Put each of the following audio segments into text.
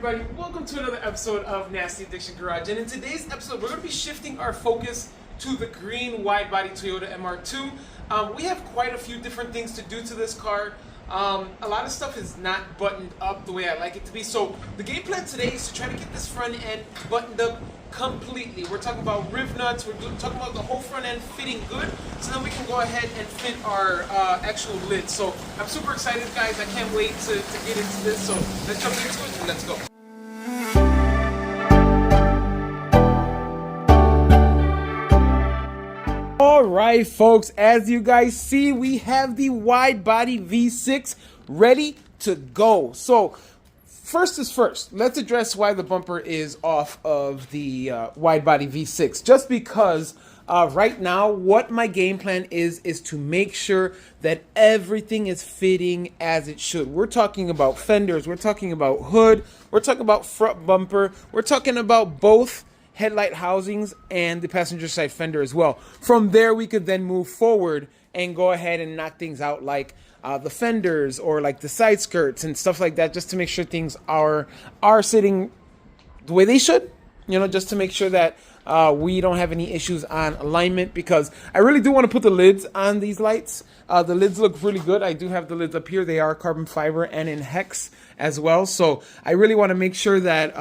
everybody? Welcome to another episode of Nasty Addiction Garage. And in today's episode, we're going to be shifting our focus to the green wide-body Toyota MR2. We have quite a few different things to do to this car. A lot of stuff is not buttoned up the way I like it to be. So the game plan today is to try to get this front end buttoned up completely. We're talking about riv nuts. We're talking about the whole front end fitting good, so then we can go ahead and fit our actual lid. So I'm super excited, guys. I can't wait to get into this. So let's jump into it and let's go. All right, folks, as you guys see, we have the wide body V6 ready to go. So first is first, let's address why the bumper is off of the wide body V6. Just because right now, what my game plan is to make sure that everything is fitting as it should. We're talking about fenders, we're talking about hood, we're talking about front bumper, we're talking about both headlight housings and the passenger side fender as well. From there, we could then move forward and go ahead and knock things out like the fenders or like the side skirts and stuff like that, just to make sure things are sitting the way they should, you know, just to make sure that we don't have any issues on alignment, because I really do want to put the lids on these lights. The lids look really good. I do have the lids up here. They are carbon fiber and in hex as well. So I really want to make sure that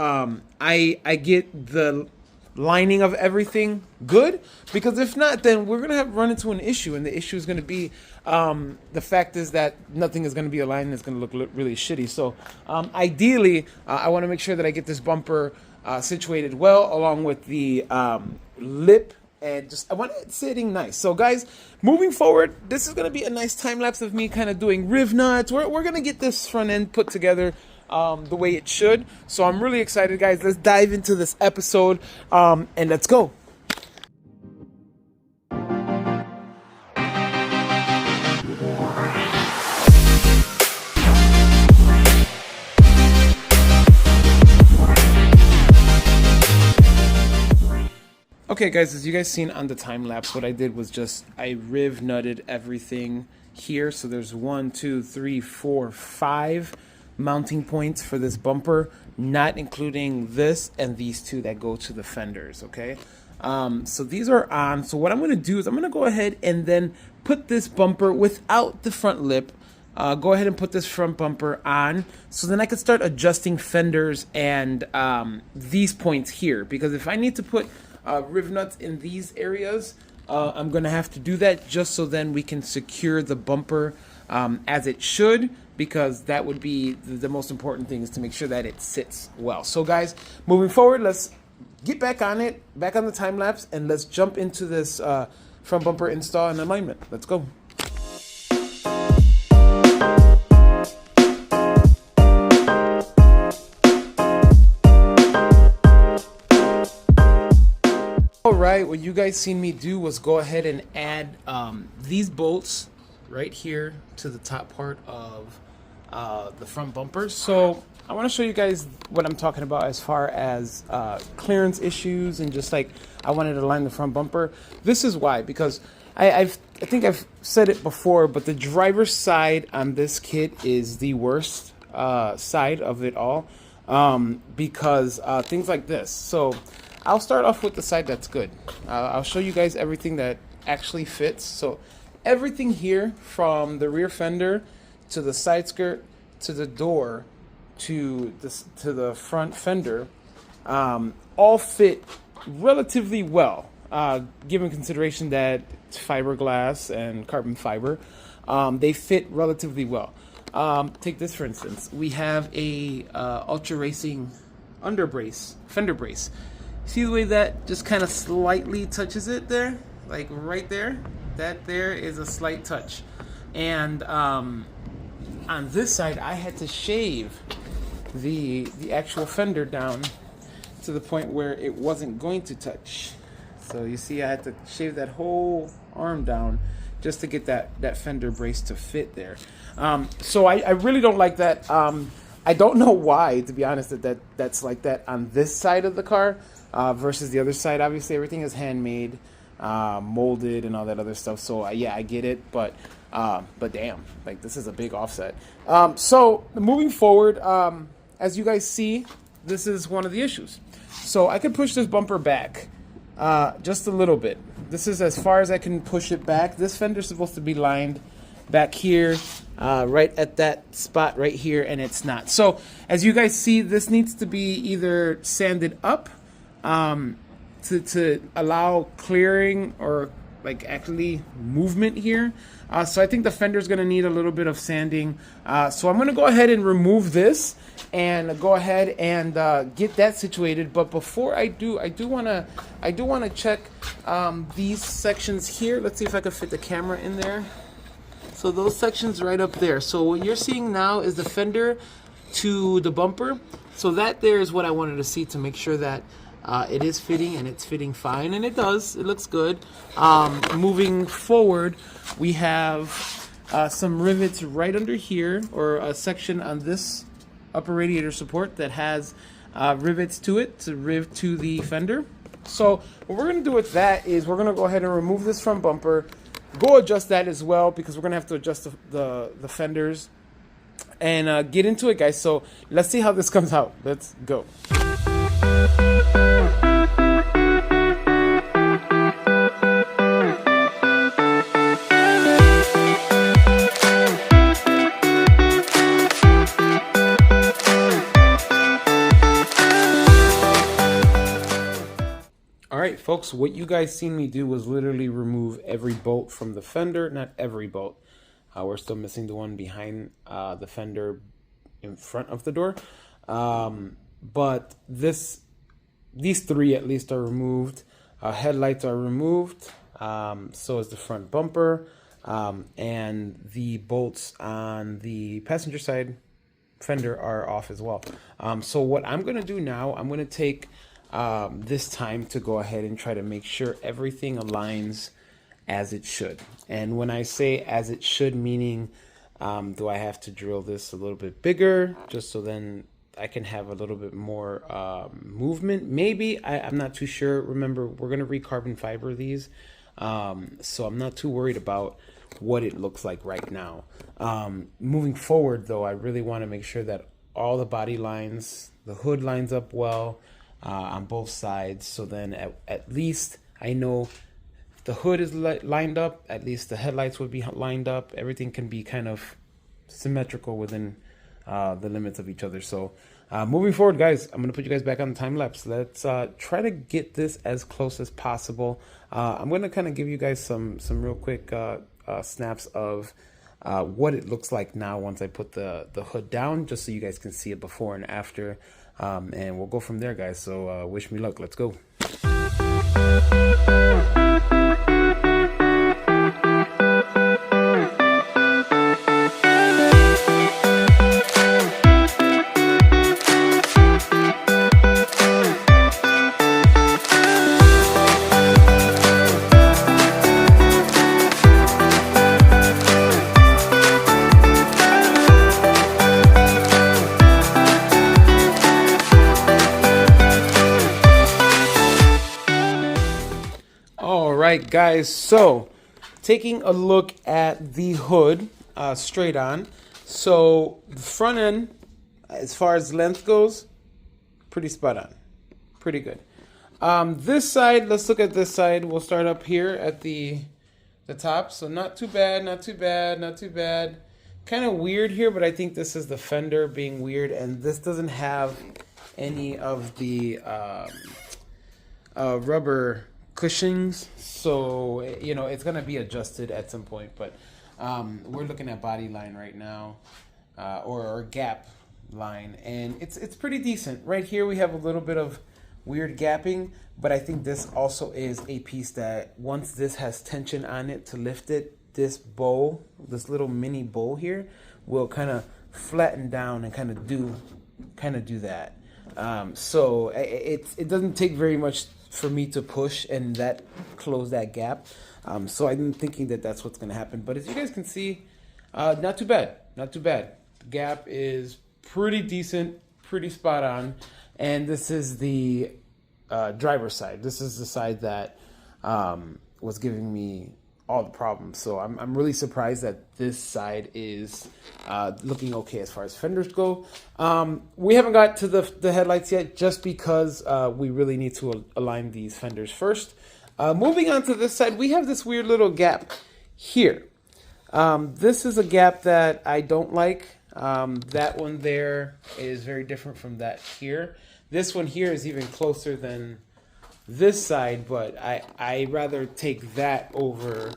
I get the lining of everything good, because if not, then we're gonna run into an issue, and the issue is going to be the fact is that nothing is going to be aligned and it's going to look really shitty. So ideally, I want to make sure that I get this bumper situated well, along with the lip, and just I want it sitting nice. So guys, moving forward, this is going to be a nice time lapse of me kind of doing riv nuts. We're going to get this front end put together the way it should. So I'm really excited, guys. Let's dive into this episode and let's go. Okay, guys, as you guys seen on the time lapse, what I did was just I riv nutted everything here. So there's 1, 2, 3, 4, 5 mounting points for this bumper, not including this and these two that go to the fenders. Okay, so these are on. So what I'm going to do is I'm going to go ahead and then put this bumper without the front lip. Go ahead and put this front bumper on, so then I can start adjusting fenders and these points here, because if I need to put riv nuts in these areas, I'm going to have to do that, just so then we can secure the bumper as it should, because that would be the most important thing, is to make sure that it sits well. So guys, moving forward, let's get back on it, back on the time lapse, and let's jump into this front bumper install and alignment. Let's go. Alright, what you guys seen me do was go ahead and add these bolts right here to the top part of the front bumper. So I want to show you guys what I'm talking about as far as clearance issues, and just like I wanted to line the front bumper. This is why, because I think I've said it before, but the driver's side on this kit is the worst side of it all, because things like this. So I'll start off with the side that's good. I'll show you guys everything that actually fits. So everything here, from the rear fender to the side skirt to the door to the front fender, all fit relatively well, given consideration that it's fiberglass and carbon fiber. They fit relatively well. Take this for instance. We have a Ultra Racing under brace, fender brace. See the way that just kind of slightly touches it there, like right there? That there is a slight touch. And on this side, I had to shave the actual fender down to the point where it wasn't going to touch. So you see, I had to shave that whole arm down just to get that fender brace to fit there. So I really don't like that. I don't know why, to be honest, that's like that on this side of the car versus the other side. Obviously, everything is handmade, molded, and all that other stuff. So yeah, I get it, but damn, like this is a big offset. So moving forward, as you guys see, this is one of the issues. So I could push this bumper back just a little bit. This is as far as I can push it back. This fender's supposed to be lined back here, right at that spot right here, and it's not. So as you guys see, this needs to be either sanded up to allow clearing or like actually movement here. So I think the fender's gonna need a little bit of sanding. So I'm gonna go ahead and remove this and go ahead and get that situated. But before I do, I do wanna check these sections here. Let's see if I can fit the camera in there. So those sections right up there. So what you're seeing now is the fender to the bumper. So that there is what I wanted to see to make sure that it is fitting, and it's fitting fine, and it does. It looks good. Moving forward, we have some rivets right under here, or a section on this upper radiator support that has rivets to it to rivet to the fender. So what we're going to do with that is we're going to go ahead and remove this front bumper, go adjust that as well, because we're going to have to adjust the fenders, and get into it, guys. So let's see how this comes out. Let's go. Alright folks, what you guys seen me do was literally remove every bolt from the fender. Not every bolt. We're still missing the one behind the fender in front of the door. But these three at least are removed. Headlights are removed. So is the front bumper. And the bolts on the passenger side fender are off as well. So what I'm going to do now, I'm going to take this time to go ahead and try to make sure everything aligns as it should. And when I say as it should, meaning do I have to drill this a little bit bigger just so then I can have a little bit more movement? Maybe. I'm not too sure. Remember, we're going to recarbon fiber these, so I'm not too worried about what it looks like right now. Moving forward though, I really want to make sure that all the body lines, the hood lines up well on both sides, so then at least I know if the hood is lined up, at least the headlights would be lined up. Everything can be kind of symmetrical within the limits of each other. So moving forward, guys, I'm gonna put you guys back on the time lapse. Let's try to get this as close as possible. I'm gonna kind of give you guys some real quick snaps of what it looks like now once I put the hood down, just so you guys can see it before and after, and we'll go from there, guys. So wish me luck. Let's go. Alright guys, so taking a look at the hood straight on. So the front end, as far as length goes, pretty spot on, pretty good. This side, let's look at this side. We'll start up here at the top. So not too bad, not too bad, not too bad. Kind of weird here, but I think this is the fender being weird, and this doesn't have any of the rubber cushions, so you know it's gonna be adjusted at some point. But we're looking at body line right now, or gap line, and it's pretty decent. Right here we have a little bit of weird gapping, but I think this also is a piece that once this has tension on it to lift it, this bowl, this little mini bowl here, will kind of flatten down and kind of do that. So it doesn't take very much for me to push and that close that gap. So I'm thinking that that's what's going to happen. But as you guys can see, not too bad, not too bad. The gap is pretty decent, pretty spot on. And this is the driver's side. This is the side that was giving me all the problems. So I'm really surprised that this side is looking okay as far as fenders go. We haven't got to the headlights yet, just because we really need to align these fenders first. Moving on to this side, we have this weird little gap here. This is a gap that I don't like. That one there is very different from that here. This one here is even closer than this side, but I rather take that over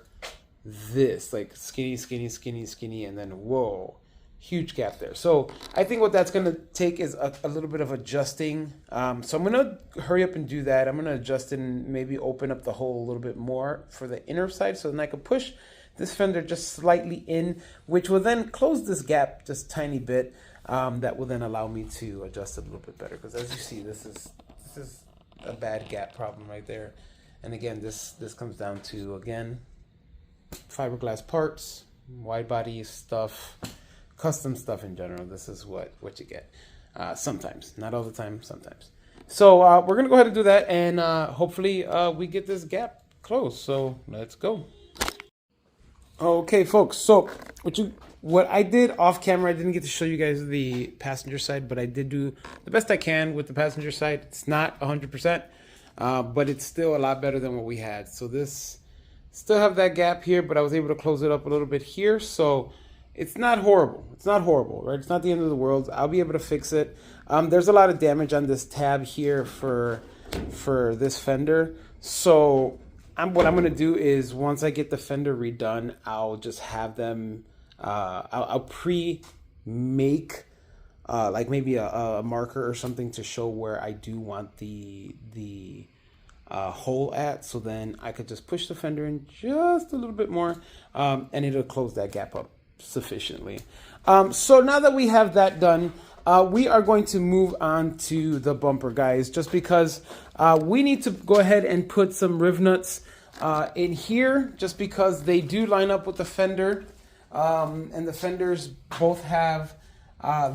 this, like skinny, skinny, skinny, skinny, and then whoa, huge gap there. So I think what that's going to take is a little bit of adjusting. So I'm going to hurry up and do that. I'm going to adjust and maybe open up the hole a little bit more for the inner side, so then I can push this fender just slightly in, which will then close this gap just a tiny bit. That will then allow me to adjust it a little bit better, because as you see, this is a bad gap problem right there. And again, this comes down to, again, fiberglass parts, wide body stuff, custom stuff in general. This is what you get sometimes, not all the time, sometimes. So we're gonna go ahead and do that, and hopefully we get this gap closed. So let's go. Okay, folks, so what I did off camera, I didn't get to show you guys the passenger side, but I did do the best I can with the passenger side. It's not 100%, but it's still a lot better than what we had. So this still have that gap here, but I was able to close it up a little bit here. So it's not horrible. It's not horrible, right? It's not the end of the world. I'll be able to fix it. There's a lot of damage on this tab here for this fender. So what I'm going to do is, once I get the fender redone, I'll just have them, I'll pre-make like maybe a marker or something to show where I do want the hole at. So then I could just push the fender in just a little bit more, and it'll close that gap up sufficiently. So now that we have that done, we are going to move on to the bumper, guys, just because we need to go ahead and put some riv nuts in here, just because they do line up with the fender, and the fenders both have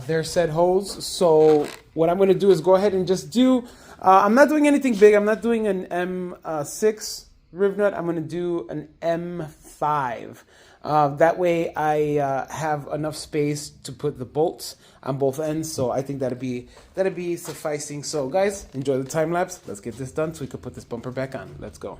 their set holes. So what I'm going to do is go ahead and just do, I'm not doing anything big. I'm not doing an M6 riv nut. I'm going to do an M5. That way I have enough space to put the bolts on both ends. So I think that'd be sufficing. So guys, enjoy the time lapse. Let's get this done so we can put this bumper back on. Let's go.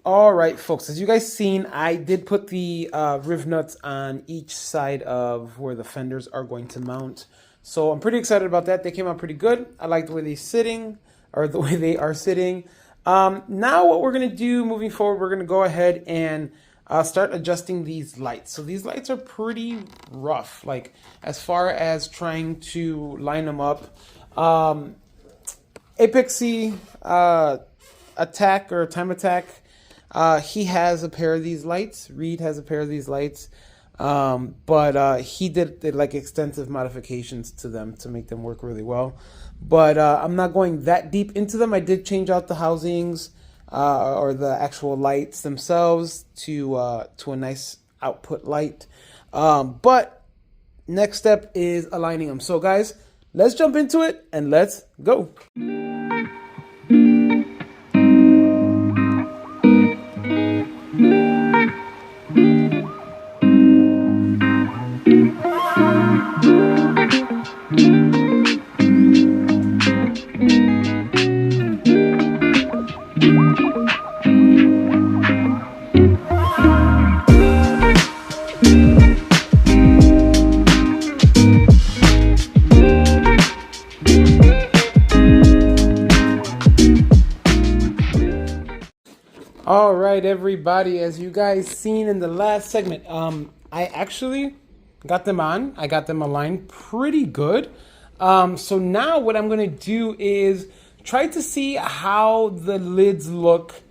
All right, folks, as you guys seen, I did put the riv nuts on each side of where the fenders are going to mount. So I'm pretty excited about that. They came out pretty good. I like the way they're sitting, or the way they are sitting. Now what we're going to do moving forward, we're going to go ahead and start adjusting these lights. So these lights are pretty rough, like as far as trying to line them up. Apexy Attack or Time Attack, he has a pair of these lights. Reed has a pair of these lights, but he did like extensive modifications to them to make them work really well. But I'm not going that deep into them. I did change out the housings or the actual lights themselves to a nice output light. But next step is aligning them. So guys, let's jump into it and let's go. All right, everybody, as you guys seen in the last segment, I actually got them on. I got them aligned pretty good. So now what I'm going to do is try to see how the lids look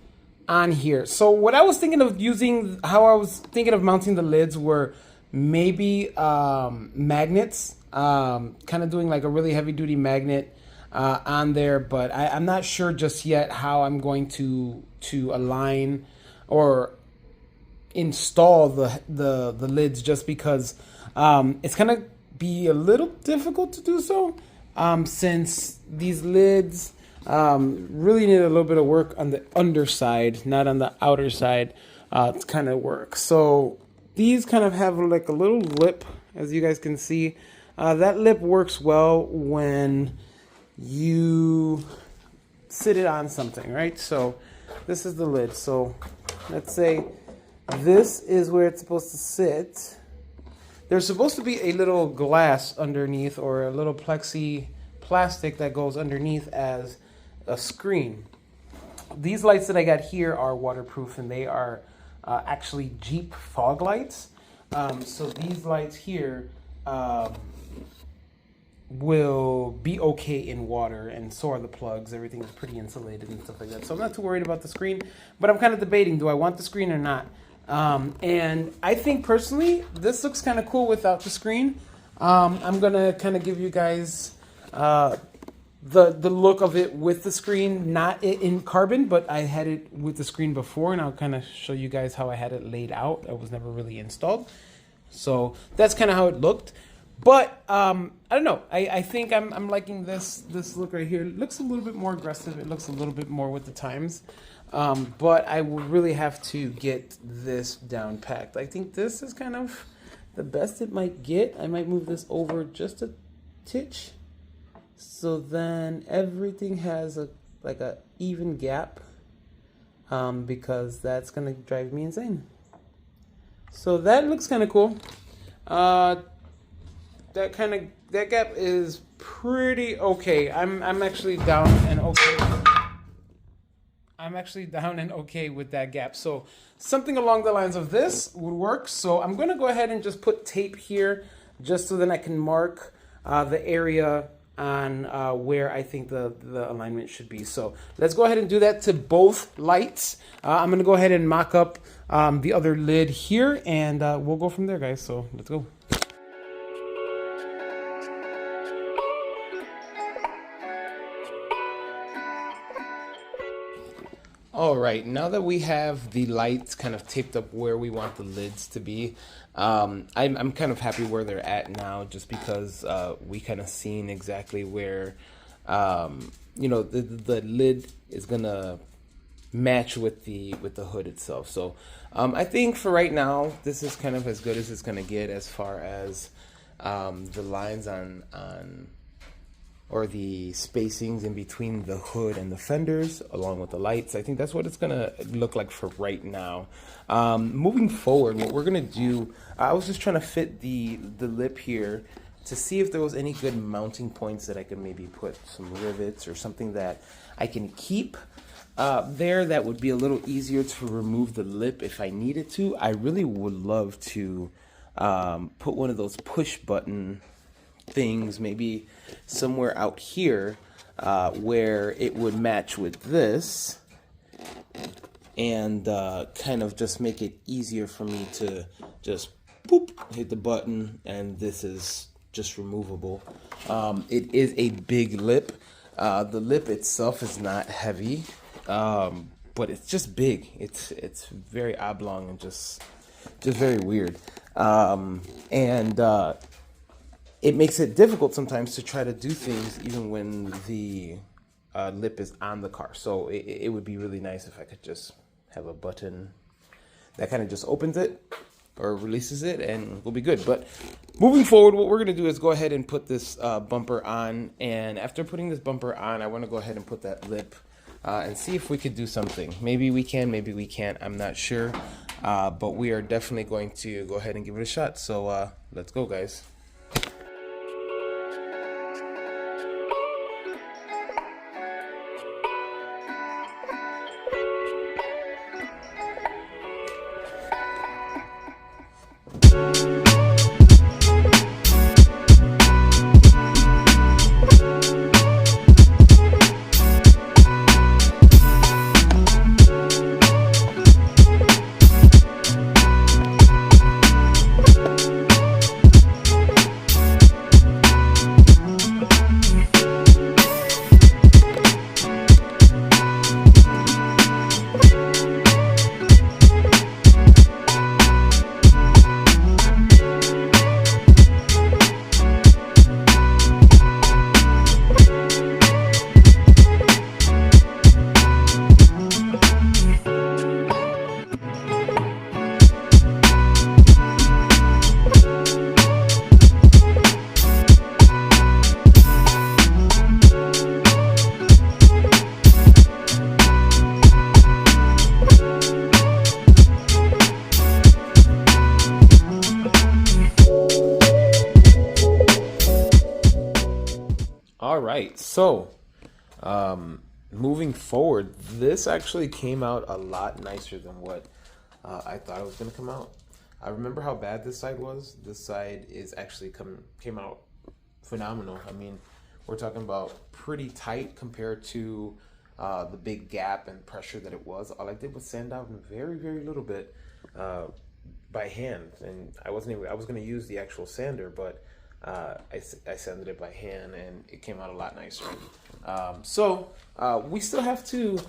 on here. So what I was thinking of using, how I was thinking of mounting the lids were maybe magnets, kind of doing like a really heavy duty magnet on there, but I'm not sure just yet how I'm going to align or install the lids, just because it's gonna be a little difficult to do so, since these lids really need a little bit of work on the underside, not on the outer side, to kind of work. So these kind of have like a little lip, as you guys can see. That lip works well when you sit it on something, right? So this is the lid. So let's say this is where it's supposed to sit. There's supposed to be a little glass underneath, or a little plexi plastic that goes underneath as a screen. These lights that I got here are waterproof, and they are actually Jeep fog lights. So these lights here will be okay in water, and so are the plugs. Everything is pretty insulated and stuff like that. So I'm not too worried about the screen, but I'm kind of debating, do I want the screen or not? And I think personally, this looks kind of cool without the screen. I'm gonna kind of give you guys the look of it with the screen, not in carbon, but I had it with the screen before, and I'll kind of show you guys how I had it laid out. It was never really installed, so that's kind of how it looked. But I don't know. I think I'm liking this look right here. It looks a little bit more aggressive. It looks a little bit more with the times. But I will really have to get this down packed. I think this is kind of the best it might get. I might move this over just a titch, so then everything has a even gap, because that's gonna drive me insane. So that looks kind of cool. That gap is pretty okay. I'm actually down and okay. I'm actually down and okay with that gap. So something along the lines of this would work. So I'm gonna go ahead and just put tape here, just so then I can mark the area on where I think the alignment should be. So let's go ahead and do that to both lights. I'm gonna go ahead and mock up the other lid here, and we'll go from there, guys. So let's go. All right, now that we have the lights kind of taped up where we want the lids to be, I'm kind of happy where they're at now, just because we kind of seen exactly where, you know, the lid is gonna match with the hood itself. So I think for right now, this is kind of as good as it's gonna get as far as the lines on or the spacings in between the hood and the fenders, along with the lights. I think that's what it's gonna look like for right now. Moving forward, what we're gonna do, I was just trying to fit the lip here to see if there was any good mounting points that I could maybe put some rivets or something that I can keep there that would be a little easier to remove the lip if I needed to. I really would love to put one of those push button things maybe somewhere out here where it would match with this, and kind of just make it easier for me to just boop, hit the button, and this is just removable. It is a big lip. The lip itself is not heavy, but it's just big. It's very oblong and just very weird. It makes it difficult sometimes to try to do things even when the lip is on the car. So it would be really nice if I could just have a button that kind of just opens it or releases it, and we'll be good. But moving forward, what we're going to do is go ahead and put this bumper on. And after putting this bumper on, I want to go ahead and put that lip and see if we could do something. Maybe we can, maybe we can't. I'm not sure. But we are definitely going to go ahead and give it a shot. So let's go, guys. right, so moving forward, this actually came out a lot nicer than what I thought it was going to come out. I remember how bad this side was. This side is actually came out phenomenal. I mean, we're talking about pretty tight compared to the big gap and pressure that it was. All I did was sand out very, very little bit by hand, and I was going to use the actual sander, but I sanded it by hand, and it came out a lot nicer. So we still have to.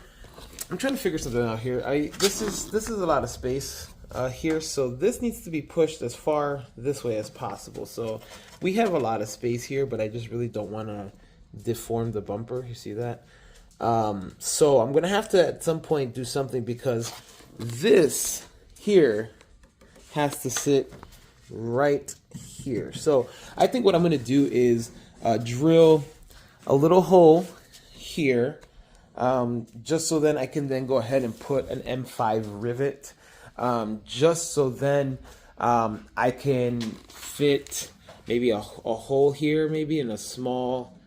I'm trying to figure something out here. This is a lot of space here, so this needs to be pushed as far this way as possible. So we have a lot of space here, but I just really don't want to deform the bumper. You see that? So I'm gonna have to at some point do something, because this here has to sit right here. So I think what I'm gonna do is drill a little hole here, just so then I can then go ahead and put an M5 rivet, just so then I can fit maybe a hole here, maybe in a small,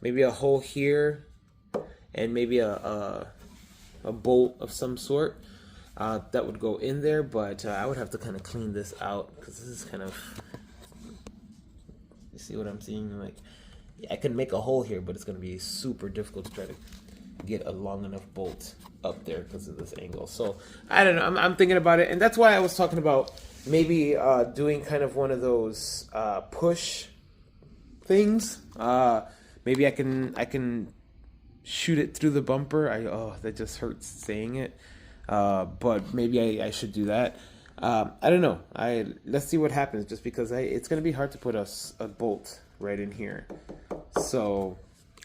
maybe a hole here, and maybe a bolt of some sort that would go in there. But I would have to kind of clean this out, because this is kind of, you see what I'm seeing? Like, I can make a hole here, but it's going to be super difficult to try to get a long enough bolt up there because of this angle. So I don't know, I'm thinking about it, and that's why I was talking about maybe doing kind of one of those push things. Maybe I can shoot it through the bumper. That just hurts saying it, but maybe I should do that. I don't know. Let's see what happens, just because it's gonna be hard to put a bolt right in here. So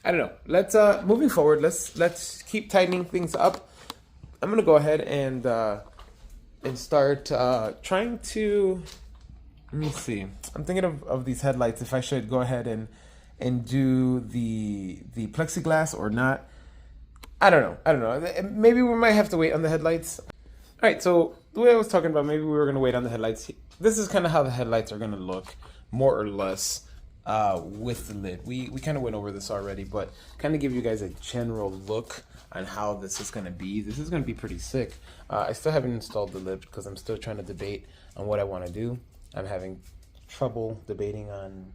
I don't know. Let's moving forward, let's keep tightening things up. I'm gonna go ahead and start trying to, let me see. I'm thinking of these headlights, if I should go ahead and do the plexiglass or not. I don't know. Maybe we might have to wait on the headlights. All right, so the way I was talking about, maybe we were gonna wait on the headlights. This is kind of how the headlights are gonna look, more or less, with the lid. We kind of went over this already, but kind of give you guys a general look on how this is gonna be. This is gonna be pretty sick. I still haven't installed the lid because I'm still trying to debate on what I want to do. I'm having trouble debating on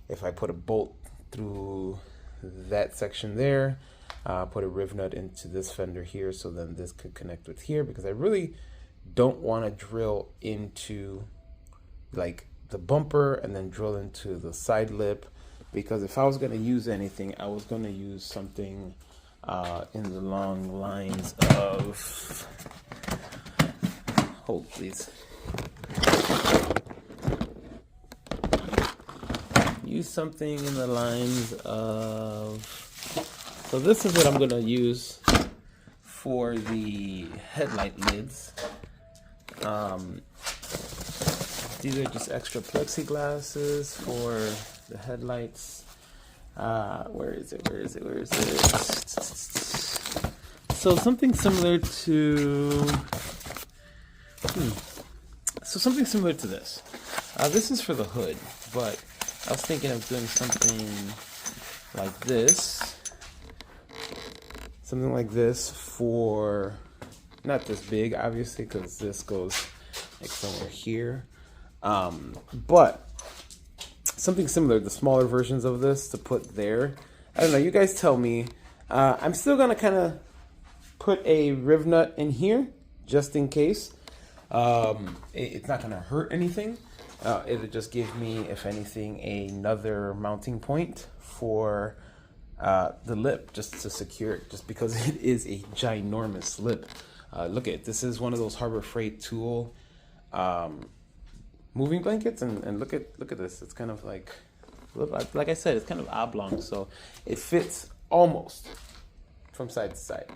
if I put a bolt through that section there, put a riv nut into this fender here, so then this could connect with here, because I really don't want to drill into like the bumper and then drill into the side lip, because if I was going to use anything, I was going to use something in the long lines of, hold please, use something in the lines of, so this is what I'm going to use for the headlight lids. These are just extra plexiglasses for the headlights. Where is it? So something similar to, something similar to this. This is for the hood, but I was thinking of doing something like this. Something like this for, not this big, obviously, because this goes like somewhere here. But something similar, the smaller versions of this to put there. I don't know, you guys tell me. I'm still gonna kind of put a riv nut in here just in case. It's not gonna hurt anything. It'll just give me, if anything, another mounting point for the lip, just to secure it, just because it is a ginormous lip. Look at it. This is one of those Harbor Freight tool moving blankets, and look at this. It's kind of like I said, it's kind of oblong, so it fits almost from side to side,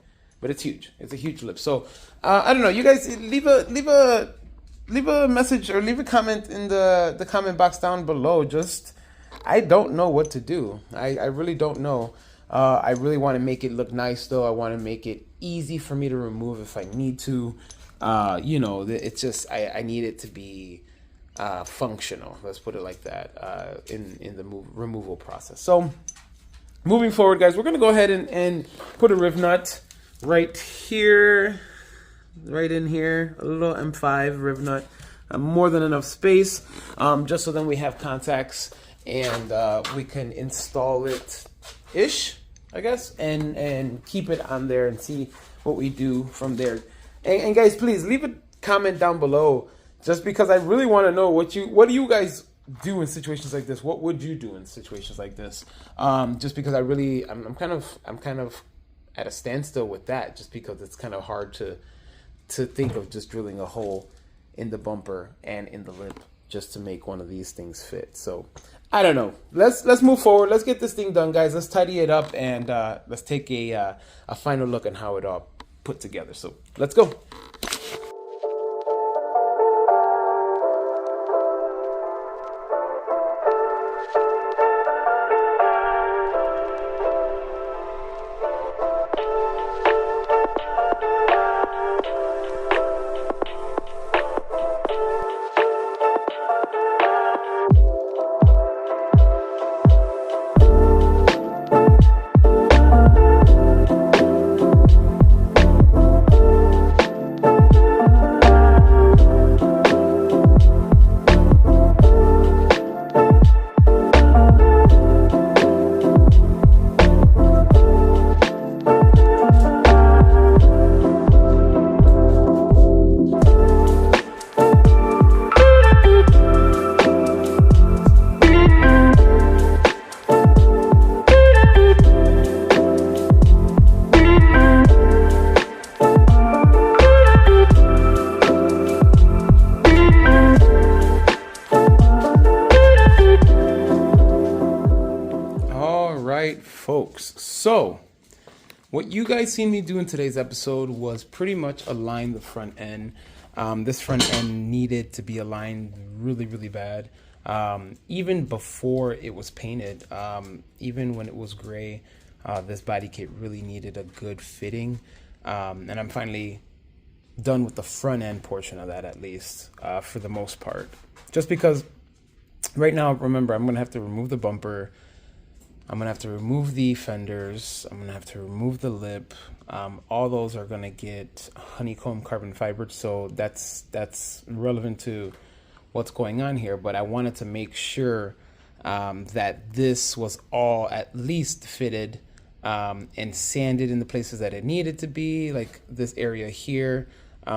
but it's huge. It's a huge lip. So I don't know, you guys leave a message or leave a comment in the comment box down below. Just, I don't know what to do. I really don't know. I really want to make it look nice, though. I want to make it easy for me to remove if I need to. You know, it's just, I need it to be functional. Let's put it like that, in the removal process. So moving forward, guys, we're going to go ahead and put a riv nut right here, right in here, a little M5 riv nut, more than enough space, just so then we have contacts and we can install it-ish, I guess, and keep it on there and see what we do from there. And guys, please leave a comment down below, just because I really want to know what do you guys do in situations like this? What would you do in situations like this? Just because I'm kind of at a standstill with that, just because it's kind of hard to think of just drilling a hole in the bumper and in the lip just to make one of these things fit. So I don't know. Let's move forward. Let's get this thing done, guys. Let's tidy it up and let's take a final look on how it all put together. So let's go. Folks, so what you guys seen me do in today's episode was pretty much align the front end. This front end needed to be aligned really bad, even before it was painted. Even when it was gray, this body kit really needed a good fitting, and I'm finally done with the front end portion of that, at least for the most part, just because right now, remember, I'm gonna have to remove the bumper, I'm going to have to remove the fenders, I'm going to have to remove the lip. All those are going to get honeycomb carbon fiber, so that's relevant to what's going on here. But I wanted to make sure that this was all at least fitted and sanded in the places that it needed to be, like this area here.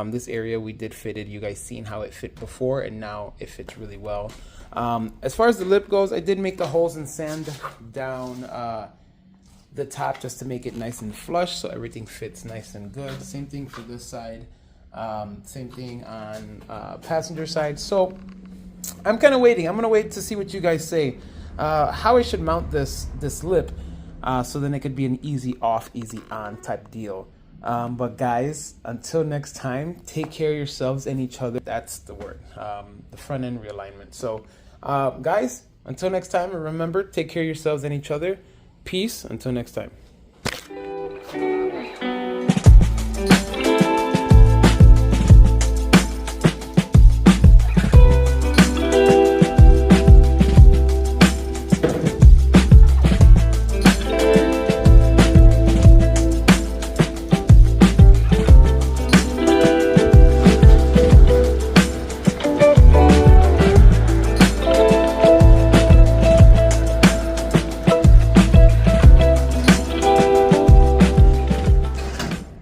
This area we did fitted. You guys seen how it fit before, and now it fits really well. As far as the lip goes, I did make the holes and sand down the top just to make it nice and flush, so everything fits nice and good. Same thing for this side. Same thing on passenger side. So I'm kind of waiting. I'm gonna wait to see what you guys say, how I should mount this lip, so then it could be an easy off, easy on type deal. But guys, until next time, take care of yourselves and each other. That's the word, the front end realignment. So guys, until next time, remember, take care of yourselves and each other. Peace until next time.